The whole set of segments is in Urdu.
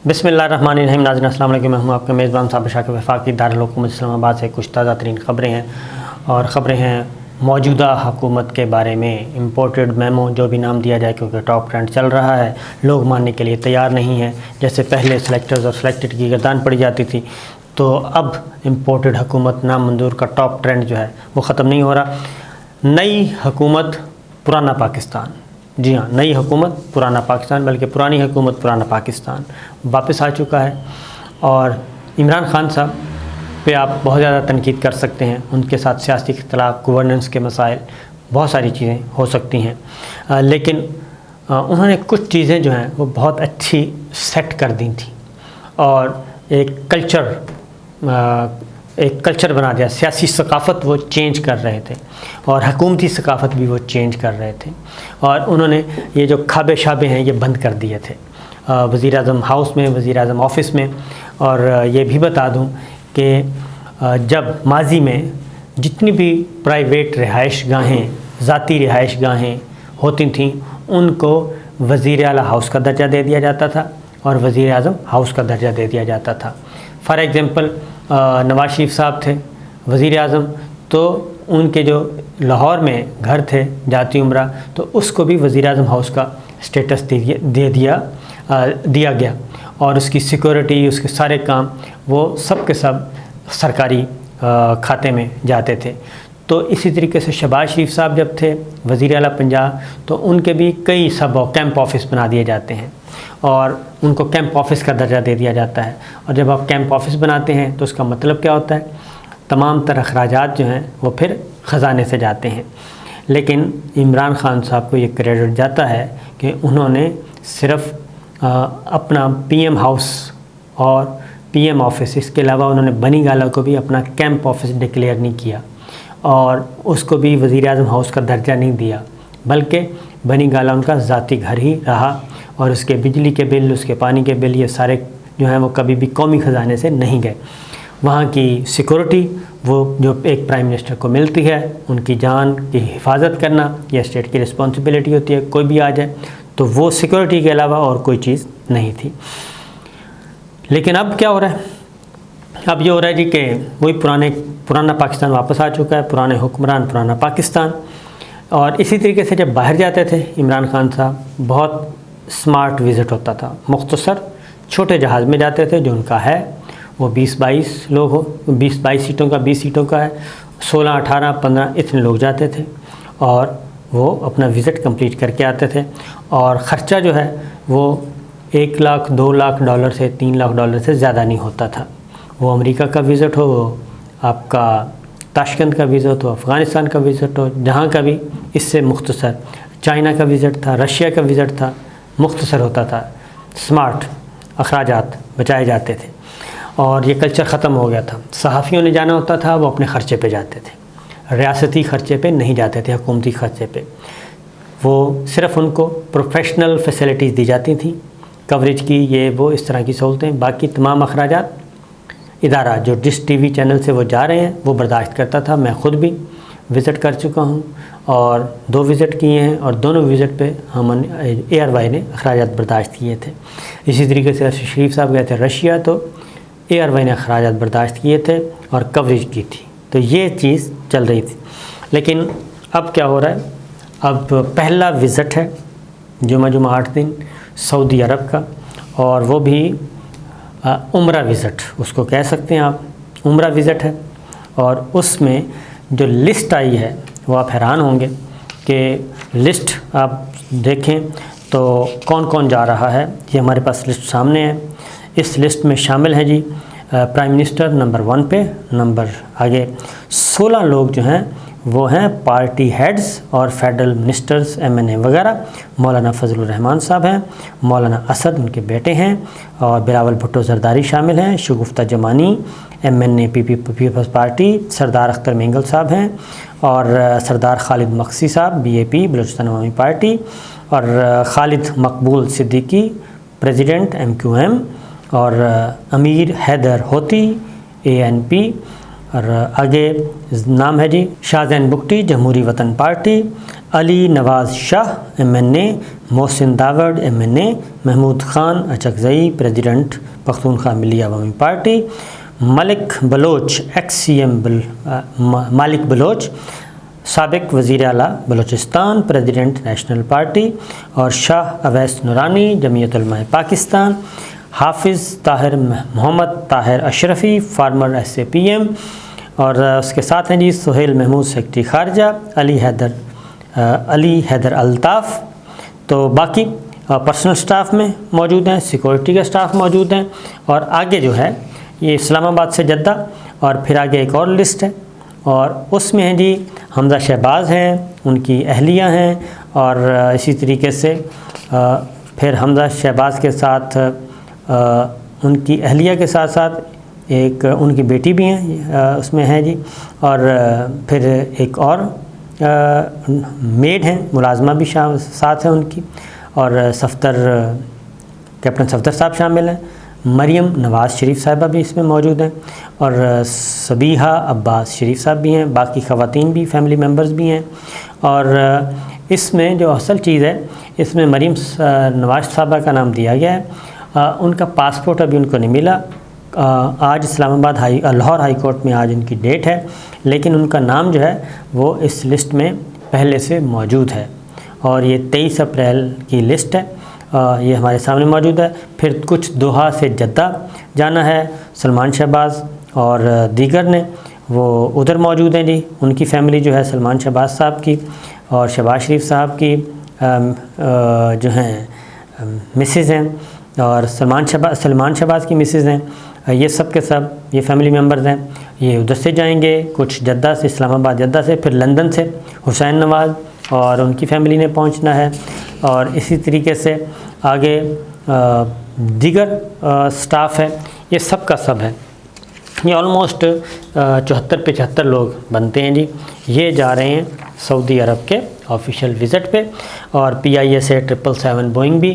بسم اللہ الرحمن الرحیم۔ ناظرین السلام علیکم، میں ہوں آپ کا میزبان صابر شاکر وفاقی دارالحکومت اسلام آباد سے۔ کچھ تازہ ترین خبریں ہیں اور خبریں ہیں موجودہ حکومت کے بارے میں۔ امپورٹڈ میمو جو بھی نام دیا جائے، کیونکہ ٹاپ ٹرینڈ چل رہا ہے، لوگ ماننے کے لیے تیار نہیں ہیں۔ جیسے پہلے سلیکٹرز اور سلیکٹڈ کی گردان پڑی جاتی تھی، تو اب امپورٹڈ حکومت نام منظور کا ٹاپ ٹرینڈ جو ہے وہ ختم نہیں ہو رہا۔ نئی حکومت پرانا پاکستان، جی ہاں، نئی حکومت پرانا پاکستان، بلکہ پرانی حکومت پرانا پاکستان واپس آ چکا ہے۔ اور عمران خان صاحب پہ آپ بہت زیادہ تنقید کر سکتے ہیں، ان کے ساتھ سیاسی اختلاف، گورننس کے مسائل، بہت ساری چیزیں ہو سکتی ہیں، لیکن انہوں نے کچھ چیزیں جو ہیں وہ بہت اچھی سیٹ کر دی تھیں اور ایک کلچر بنا دیا۔ سیاسی ثقافت وہ چینج کر رہے تھے اور حکومتی ثقافت بھی وہ چینج کر رہے تھے، اور انہوں نے یہ جو کھابے شابے ہیں یہ بند کر دیے تھے وزیر اعظم ہاؤس میں، وزیر اعظم آفس میں۔ اور یہ بھی بتا دوں کہ جب ماضی میں جتنی بھی پرائیویٹ رہائش گاہیں، ذاتی رہائش گاہیں ہوتی تھیں، ان کو وزیر اعلیٰ ہاؤس کا درجہ دے دیا جاتا تھا اور وزیر اعظم ہاؤس کا درجہ دے دیا جاتا تھا۔ فار ایگزامپل نواز شریف صاحب تھے وزیر اعظم، تو ان کے جو لاہور میں گھر تھے جاتی عمرہ، تو اس کو بھی وزیر اعظم ہاؤس کا اسٹیٹس دے دیا گیا، اور اس کی سیکورٹی، اس کے سارے کام وہ سب کے سب سرکاری کھاتے میں جاتے تھے۔ تو اسی طریقے سے شہباز شریف صاحب جب تھے وزیر اعلیٰ پنجاب، تو ان کے بھی کئی کیمپ آفس بنا دیے جاتے ہیں اور ان کو کیمپ آفس کا درجہ دے دیا جاتا ہے۔ اور جب آپ کیمپ آفس بناتے ہیں تو اس کا مطلب کیا ہوتا ہے؟ تمام تر اخراجات جو ہیں وہ پھر خزانے سے جاتے ہیں۔ لیکن عمران خان صاحب کو یہ کریڈٹ جاتا ہے کہ انہوں نے صرف اپنا پی ایم ہاؤس اور پی ایم آفس، اس کے علاوہ انہوں نے بنی گالا کو بھی اپنا کیمپ آفس ڈکلیئر نہیں کیا اور اس کو بھی وزیر اعظم ہاؤس کا درجہ نہیں دیا، بلکہ بنی گالا ان کا ذاتی گھر ہی رہا، اور اس کے بجلی کے بل، اس کے پانی کے بل، یہ سارے جو ہیں وہ کبھی بھی قومی خزانے سے نہیں گئے۔ وہاں کی سیکورٹی وہ جو ایک پرائم منسٹر کو ملتی ہے، ان کی جان کی حفاظت کرنا یہ اسٹیٹ کی رسپانسبلٹی ہوتی ہے، کوئی بھی آ جائے تو وہ سیکورٹی کے علاوہ اور کوئی چیز نہیں تھی۔ لیکن اب کیا ہو رہا ہے؟ اب یہ ہو رہا ہے جی کہ وہی پرانا پاکستان واپس آ چکا ہے، پرانے حکمران، پرانا پاکستان۔ اور اسی طریقے سے جب باہر جاتے تھے عمران خان صاحب، بہت سمارٹ وزٹ ہوتا تھا، مختصر چھوٹے جہاز میں جاتے تھے، جو ان کا ہے وہ 20-22 لوگ ہو، 20 سیٹوں کا 20 سیٹوں کا ہے، 16 18 15 اتنے لوگ جاتے تھے اور وہ اپنا وزٹ کمپلیٹ کر کے آتے تھے۔ اور خرچہ جو ہے وہ 1 لاکھ 2 لاکھ ڈالر سے 3 لاکھ ڈالر سے زیادہ نہیں ہوتا تھا۔ وہ امریکہ کا وزٹ ہو، وہ آپ کا تاشکند کا وزٹ ہو، افغانستان کا وزٹ ہو، جہاں کا بھی، اس سے مختصر۔ چائنا کا وزٹ تھا، رشیا کا وزٹ تھا، مختصر ہوتا تھا، سمارٹ، اخراجات بچائے جاتے تھے۔ اور یہ کلچر ختم ہو گیا تھا۔ صحافیوں نے جانا ہوتا تھا، وہ اپنے خرچے پہ جاتے تھے، ریاستی خرچے پہ نہیں جاتے تھے، حکومتی خرچے پہ۔ وہ صرف ان کو پروفیشنل فیسلٹیز دی جاتی تھیں، کوریج کی، یہ وہ اس طرح کی سہولتیں، باقی تمام اخراجات ادارہ جو جس ٹی وی چینل سے وہ جا رہے ہیں وہ برداشت کرتا تھا۔ میں خود بھی وزٹ کر چکا ہوں اور 2 وزٹ کیے ہیں، اور دونوں وزٹ پہ ہم اے آر وائی نے اخراجات برداشت کیے تھے۔ اسی طریقے سے شریف صاحب گئے تھے رشیا، تو اے آر وائی نے اخراجات برداشت کیے تھے اور کوریج کی تھی، تو یہ چیز چل رہی تھی۔ لیکن اب کیا ہو رہا ہے؟ اب پہلا وزٹ ہے جمعہ 8 دن سعودی عرب کا، اور وہ بھی عمرہ وزٹ اس کو کہہ سکتے ہیں آپ، عمرہ وزٹ ہے۔ اور اس میں جو لسٹ آئی ہے وہ آپ حیران ہوں گے کہ لسٹ آپ دیکھیں تو کون کون جا رہا ہے۔ یہ ہمارے پاس لسٹ سامنے ہے۔ اس لسٹ میں شامل ہیں جی پرائم منسٹر نمبر 1 پہ، نمبر آگے 16 لوگ جو ہیں وہ ہیں پارٹی ہیڈز اور فیڈرل منسٹرز، MNA وغیرہ۔ مولانا فضل الرحمان صاحب ہیں، مولانا اسد ان کے بیٹے ہیں، اور بلاول بھٹو زرداری شامل ہیں، شگفتہ جمانی MNA پیپلز پارٹی، سردار اختر مینگل صاحب ہیں، اور سردار خالد مقصی صاحب BAP بلوچستان عوامی پارٹی، اور خالد مقبول صدیقی پریزیڈنٹ MQM، اور امیر حیدر ہوتی ANP، اور آگے نام ہے جی شاہ زین بگٹی جمہوری وطن پارٹی، علی نواز شاہ MNA، Mohsin Dawar MNA، Mahmood Khan Achakzai president Pakhtunkhwa ملی عوامی پارٹی، ملک بلوچ XCM مالک بلوچ سابق وزیر اعلیٰ بلوچستان پریزیڈنٹ نیشنل پارٹی، اور شاہ اویس نورانی جمعیت علماء پاکستان، حافظ طاہر محمد طاہر اشرفی فارمر SAPM، اور اس کے ساتھ ہیں جی سہیل محمود سیکرٹری خارجہ، علی حیدر الطاف۔ تو باقی پرسنل سٹاف میں موجود ہیں، سیکورٹی کا سٹاف موجود ہیں، اور آگے جو ہے یہ اسلام آباد سے جدہ، اور پھر آگے ایک اور لسٹ ہے، اور اس میں ہیں جی حمزہ شہباز ہیں، ان کی اہلیہ ہیں، اور اسی طریقے سے پھر حمزہ شہباز کے ساتھ ان کی اہلیہ کے ساتھ ساتھ ایک ان کی بیٹی بھی ہیں اس میں ہے جی، اور پھر ایک اور میڈ ہیں ملازمہ بھی ساتھ ہیں ان کی، اور کیپٹن صفدر صاحب شامل ہیں، مریم نواز شریف صاحبہ بھی اس میں موجود ہیں، اور صبیحہ عباس شریف صاحب بھی ہیں، باقی خواتین بھی فیملی ممبرز بھی ہیں۔ اور اس میں جو اصل چیز ہے، اس میں مریم نواز صاحبہ کا نام دیا گیا ہے، ان کا پاسپورٹ ابھی ان کو نہیں ملا، آج اسلام آباد لاہور ہائی کورٹ میں آج ان کی ڈیٹ ہے، لیکن ان کا نام جو ہے وہ اس لسٹ میں پہلے سے موجود ہے، اور یہ 23 اپریل کی لسٹ ہے، یہ ہمارے سامنے موجود ہے۔ پھر کچھ دوحہ سے جدہ جانا ہے، سلمان شہباز اور دیگر نے وہ ادھر موجود ہیں جی، ان کی فیملی جو ہے سلمان شہباز صاحب کی اور شہباز شریف صاحب کی جو ہیں مسز ہیں، اور سلمان شہباز کی مسز ہیں، یہ سب کے سب یہ فیملی ممبرز ہیں، یہ ادھر سے جائیں گے، کچھ جدہ سے اسلام آباد جدہ سے، پھر لندن سے حسین نواز اور ان کی فیملی نے پہنچنا ہے، اور اسی طریقے سے آگے دیگر سٹاف ہے، یہ سب کا سب ہے، یہ آلموسٹ 74-75 لوگ بنتے ہیں جی۔ یہ جا رہے ہیں سعودی عرب کے آفیشیل وزٹ پہ، اور PIA سے 777 بوئنگ بھی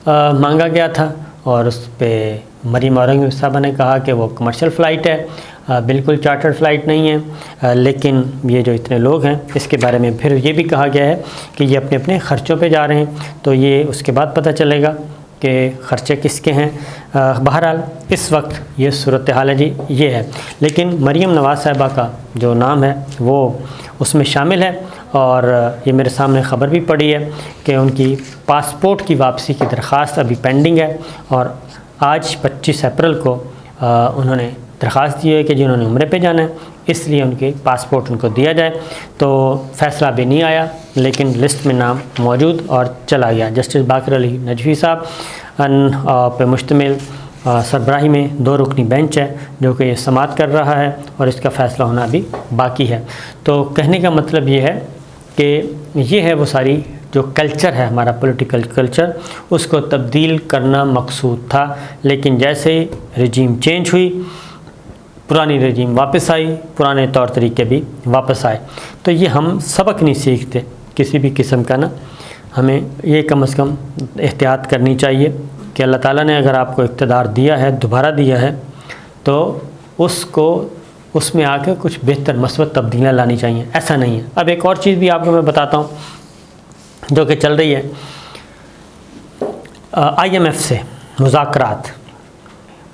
مانگا گیا تھا، اور اس پہ مریم اورنگزیب صاحبہ نے کہا کہ وہ کمرشل فلائٹ ہے، بالکل چارٹرڈ فلائٹ نہیں ہے، لیکن یہ جو اتنے لوگ ہیں اس کے بارے میں پھر یہ بھی کہا گیا ہے کہ یہ اپنے اپنے خرچوں پہ جا رہے ہیں، تو یہ اس کے بعد پتہ چلے گا کہ خرچے کس کے ہیں۔ بہرحال اس وقت یہ صورتحال ہے جی، یہ ہے، لیکن مریم نواز صاحبہ کا جو نام ہے وہ اس میں شامل ہے، اور یہ میرے سامنے خبر بھی پڑی ہے کہ ان کی پاسپورٹ کی واپسی کی درخواست ابھی پینڈنگ ہے، اور آج 25 اپریل کو انہوں نے درخواست دی ہے کہ جنہوں نے عمرے پہ جانا ہے، اس لیے ان کے پاسپورٹ ان کو دیا جائے، تو فیصلہ بھی نہیں آیا، لیکن لسٹ میں نام موجود اور چلا گیا۔ جسٹس باقر علی نجوی صاحب پہ مشتمل سربراہی میں 2 رکنی بینچ ہے جو کہ یہ سماعت کر رہا ہے، اور اس کا فیصلہ ہونا بھی باقی ہے۔ تو کہنے کا مطلب یہ ہے کہ یہ ہے وہ ساری جو کلچر ہے ہمارا پولیٹیکل کلچر، اس کو تبدیل کرنا مقصود تھا، لیکن جیسے رجیم چینج ہوئی، پرانی رجیم واپس آئی، پرانے طور طریقے بھی واپس آئے، تو یہ ہم سبق نہیں سیکھتے کسی بھی قسم کا نا۔ ہمیں یہ کم از کم احتیاط کرنی چاہیے کہ اللہ تعالیٰ نے اگر آپ کو اقتدار دیا ہے، دوبارہ دیا ہے، تو اس میں آ کے کچھ بہتر مثبت تبدیلیاں لانی چاہیے، ایسا نہیں ہے۔ اب ایک اور چیز بھی آپ کو میں بتاتا ہوں جو کہ چل رہی ہے، IMF سے مذاکرات۔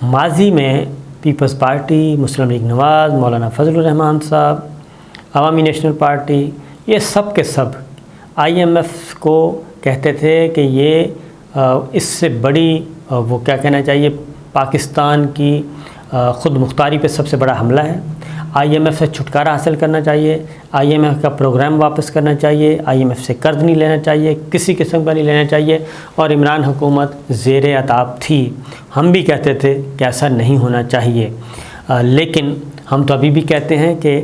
ماضی میں پیپلز پارٹی، مسلم لیگ نواز، مولانا فضل الرحمان صاحب، عوامی نیشنل پارٹی، یہ سب کے سب IMF کو کہتے تھے کہ یہ اس سے بڑی وہ کیا کہنا چاہیے، پاکستان کی خود مختاری پہ سب سے بڑا حملہ ہے، IMF سے چھٹکارا حاصل کرنا چاہیے، IMF کا پروگرام واپس کرنا چاہیے، IMF سے قرض نہیں لینا چاہیے، کسی قسم کا نہیں لینا چاہیے، اور عمران حکومت زیر عتاب تھی۔ ہم بھی کہتے تھے کہ ایسا نہیں ہونا چاہیے، لیکن ہم تو ابھی بھی کہتے ہیں کہ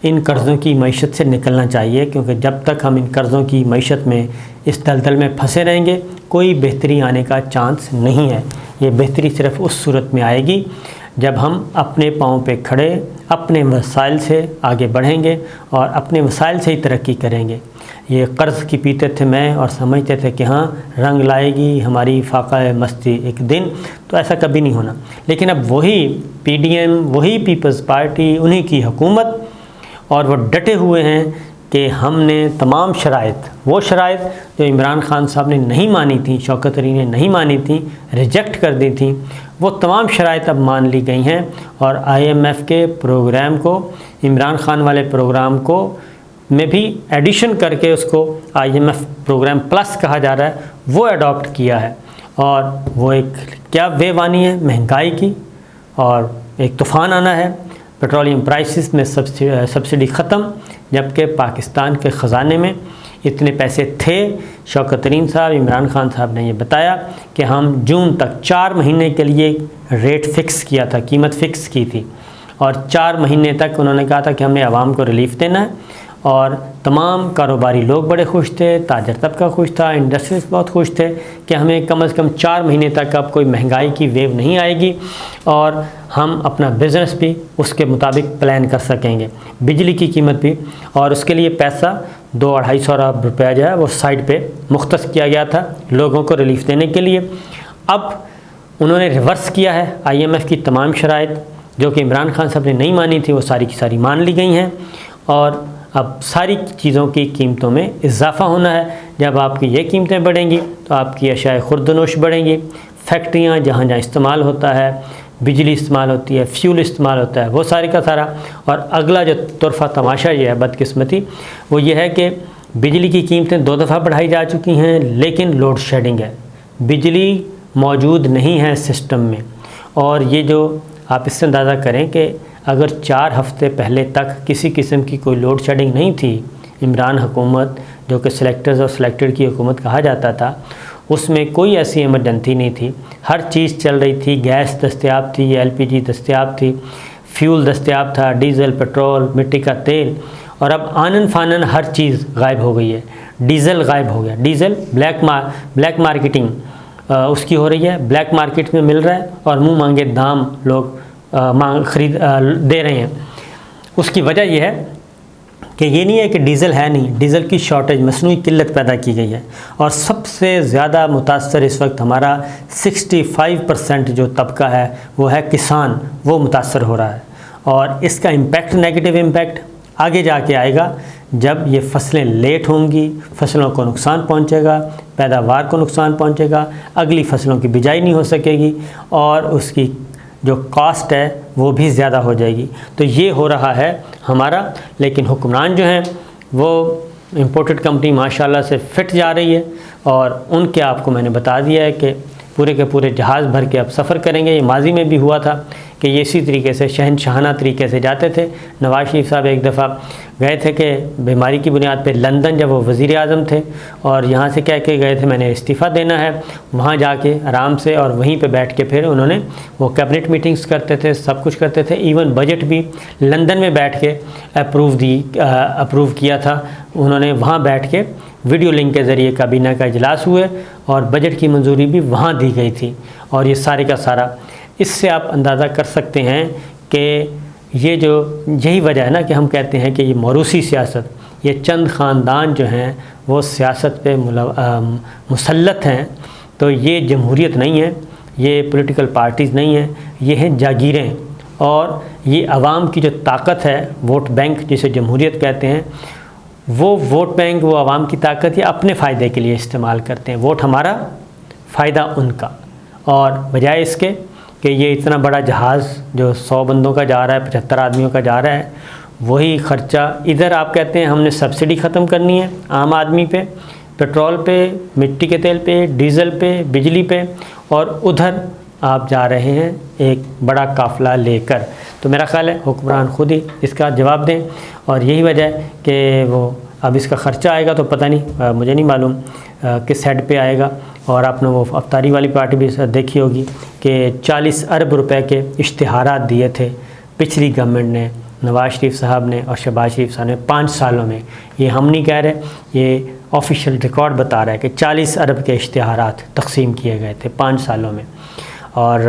ان قرضوں کی معیشت سے نکلنا چاہیے، کیونکہ جب تک ہم ان قرضوں کی معیشت میں اس دلدل میں پھنسے رہیں گے کوئی بہتری آنے کا چانس نہیں ہے۔ یہ بہتری صرف اس صورت میں آئے گی جب ہم اپنے پاؤں پہ کھڑے اپنے وسائل سے آگے بڑھیں گے اور اپنے وسائل سے ہی ترقی کریں گے۔ یہ قرض کی پیتے تھے میں اور سمجھتے تھے کہ ہاں رنگ لائے گی ہماری فاقہ مستی ایک دن، تو ایسا کبھی نہیں ہونا۔ لیکن اب وہی PDM، وہی پیپلز پارٹی، انہی کی حکومت، اور وہ ڈٹے ہوئے ہیں کہ ہم نے تمام شرائط، وہ شرائط جو عمران خان صاحب نے نہیں مانی تھیں، شوکت علی نے نہیں مانی تھیں، ریجیکٹ کر دی تھیں، وہ تمام شرائط اب مان لی گئی ہیں، اور IMF کے پروگرام کو، عمران خان والے پروگرام کو میں بھی ایڈیشن کر کے اس کو IMF پروگرام پلس کہا جا رہا ہے، وہ اڈاپٹ کیا ہے۔ اور وہ ایک کیا ویو آنی ہے مہنگائی کی، اور ایک طوفان آنا ہے، پیٹرولیم پرائسز میں سبسڈی ختم، جبکہ پاکستان کے خزانے میں اتنے پیسے تھے۔ شوکت ترین صاحب، عمران خان صاحب نے یہ بتایا کہ ہم جون تک 4 مہینے کے لیے ریٹ فکس کیا تھا، قیمت فکس کی تھی، اور 4 مہینے تک انہوں نے کہا تھا کہ ہم نے عوام کو ریلیف دینا ہے، اور تمام کاروباری لوگ بڑے خوش تھے، تاجر طبقہ خوش تھا، انڈسٹریز بہت خوش تھے کہ ہمیں کم از کم 4 مہینے تک اب کوئی مہنگائی کی ویو نہیں آئے گی، اور ہم اپنا بزنس بھی اس کے مطابق پلان کر سکیں گے، بجلی کی قیمت بھی، اور اس کے لیے پیسہ 200-250 ارب روپیہ جو ہے وہ سائڈ پہ مختص کیا گیا تھا لوگوں کو ریلیف دینے کے لیے۔ اب انہوں نے ریورس کیا ہے، IMF کی تمام شرائط جو کہ عمران خان صاحب نے نہیں مانی تھی وہ ساری کی ساری مان لی گئی ہیں، اور اب ساری چیزوں کی قیمتوں میں اضافہ ہونا ہے۔ جب آپ کی یہ قیمتیں بڑھیں گی تو آپ کی اشیاء خرد و نوش بڑھیں گی، فیکٹریاں جہاں جہاں استعمال ہوتا ہے، بجلی استعمال ہوتی ہے، فیول استعمال ہوتا ہے، وہ سارے کا سارا۔ اور اگلا جو طرفہ تماشا یہ ہے بدقسمتی، وہ یہ ہے کہ بجلی کی قیمتیں 2 دفعہ بڑھائی جا چکی ہیں، لیکن لوڈ شیڈنگ ہے، بجلی موجود نہیں ہے سسٹم میں۔ اور یہ جو آپ اس سے اندازہ کریں کہ اگر 4 ہفتے پہلے تک کسی قسم کی کوئی لوڈ شیڈنگ نہیں تھی، عمران حکومت جو کہ سلیکٹرز اور سلیکٹڈ کی حکومت کہا جاتا تھا، اس میں کوئی ایسی ایمرجنسی نہیں تھی، ہر چیز چل رہی تھی، گیس دستیاب تھی، LPG دستیاب تھی، فیول دستیاب تھا، ڈیزل، پیٹرول، مٹی کا تیل، اور اب آنن فانن ہر چیز غائب ہو گئی ہے۔ ڈیزل غائب ہو گیا، ڈیزل بلیک مارکیٹنگ اس کی ہو رہی ہے، بلیک مارکیٹ میں مل رہا ہے، اور منہ مانگے دام لوگ دے رہے ہیں۔ اس کی وجہ یہ ہے کہ یہ نہیں ہے کہ ڈیزل ہے نہیں، ڈیزل کی شارٹیج، مصنوعی قلت پیدا کی گئی ہے، اور سب سے زیادہ متاثر اس وقت ہمارا 65% جو طبقہ ہے وہ ہے کسان، وہ متاثر ہو رہا ہے، اور اس کا امپیکٹ، نیگیٹو امپیکٹ آگے جا کے آئے گا جب یہ فصلیں لیٹ ہوں گی، فصلوں کو نقصان پہنچے گا، پیداوار کو نقصان پہنچے گا، اگلی فصلوں کی بجائی نہیں ہو سکے گی، اور اس کی جو کاسٹ ہے وہ بھی زیادہ ہو جائے گی۔ تو یہ ہو رہا ہے ہمارا، لیکن حکمران جو ہیں وہ امپورٹڈ کمپنی ماشاءاللہ سے فٹ جا رہی ہے، اور ان کے آپ کو میں نے بتا دیا ہے کہ پورے کے پورے جہاز بھر کے اب سفر کریں گے۔ یہ ماضی میں بھی ہوا تھا کہ یہ اسی طریقے سے شہنشاہانہ طریقے سے جاتے تھے۔ نواز شریف صاحب ایک دفعہ گئے تھے کہ بیماری کی بنیاد پہ لندن، جب وہ وزیر اعظم تھے، اور یہاں سے کہہ کے گئے تھے میں نے استعفیٰ دینا ہے، وہاں جا کے آرام سے اور وہیں پہ بیٹھ کے پھر انہوں نے وہ کیبنٹ میٹنگز کرتے تھے، سب کچھ کرتے تھے، ایون بجٹ بھی لندن میں بیٹھ کے اپروو کیا تھا انہوں نے، وہاں بیٹھ کے ویڈیو لنک کے ذریعے کابینہ کا اجلاس ہوئے، اور بجٹ کی منظوری بھی وہاں دی گئی تھی، اور یہ سارے کا سارا۔ اس سے آپ اندازہ کر سکتے ہیں کہ یہ جو یہی وجہ ہے نا کہ ہم کہتے ہیں کہ یہ موروثی سیاست، یہ چند خاندان جو ہیں وہ سیاست پہ مسلط ہیں، تو یہ جمہوریت نہیں ہے، یہ پولیٹیکل پارٹیز نہیں ہیں، یہ ہیں جاگیریں، اور یہ عوام کی جو طاقت ہے، ووٹ بینک جسے جمہوریت کہتے ہیں، وہ ووٹ بینک، وہ عوام کی طاقت یہ اپنے فائدے کے لیے استعمال کرتے ہیں، ووٹ ہمارا، فائدہ ان کا، اور بجائے اس کے کہ یہ اتنا بڑا جہاز جو 100 بندوں کا جا رہا ہے، 75 آدمیوں کا جا رہا ہے، وہی خرچہ ادھر آپ کہتے ہیں ہم نے سبسڈی ختم کرنی ہے عام آدمی پہ، پیٹرول پہ، مٹی کے تیل پہ، ڈیزل پہ، بجلی پہ، اور ادھر آپ جا رہے ہیں ایک بڑا قافلہ لے کر۔ تو میرا خیال ہے حکمران خود ہی اس کا جواب دیں، اور یہی وجہ ہے کہ وہ اب اس کا خرچہ آئے گا تو پتہ نہیں، مجھے نہیں معلوم کس ہیڈ پہ آئے گا۔ اور آپ نے وہ افطاری والی پارٹی بھی دیکھی ہوگی کہ 40 ارب روپے کے اشتہارات دیے تھے پچھلی گورنمنٹ نے، نواز شریف صاحب نے اور شہباز شریف صاحب نے 5 سالوں میں۔ یہ ہم نہیں کہہ رہے، یہ آفیشیل ریکارڈ بتا رہا ہے کہ 40 ارب کے اشتہارات تقسیم کیے گئے تھے 5 سالوں میں، اور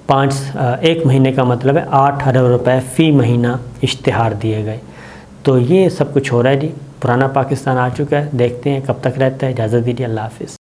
1 مہینے کا مطلب ہے 8 ارب روپے فی مہینہ اشتہار دیے گئے۔ تو یہ سب کچھ ہو رہا ہے جی۔ پرانا پاکستان آ چکا ہے، دیکھتے ہیں کب تک رہتا ہے۔ اجازت دیجیے، اللہ حافظ۔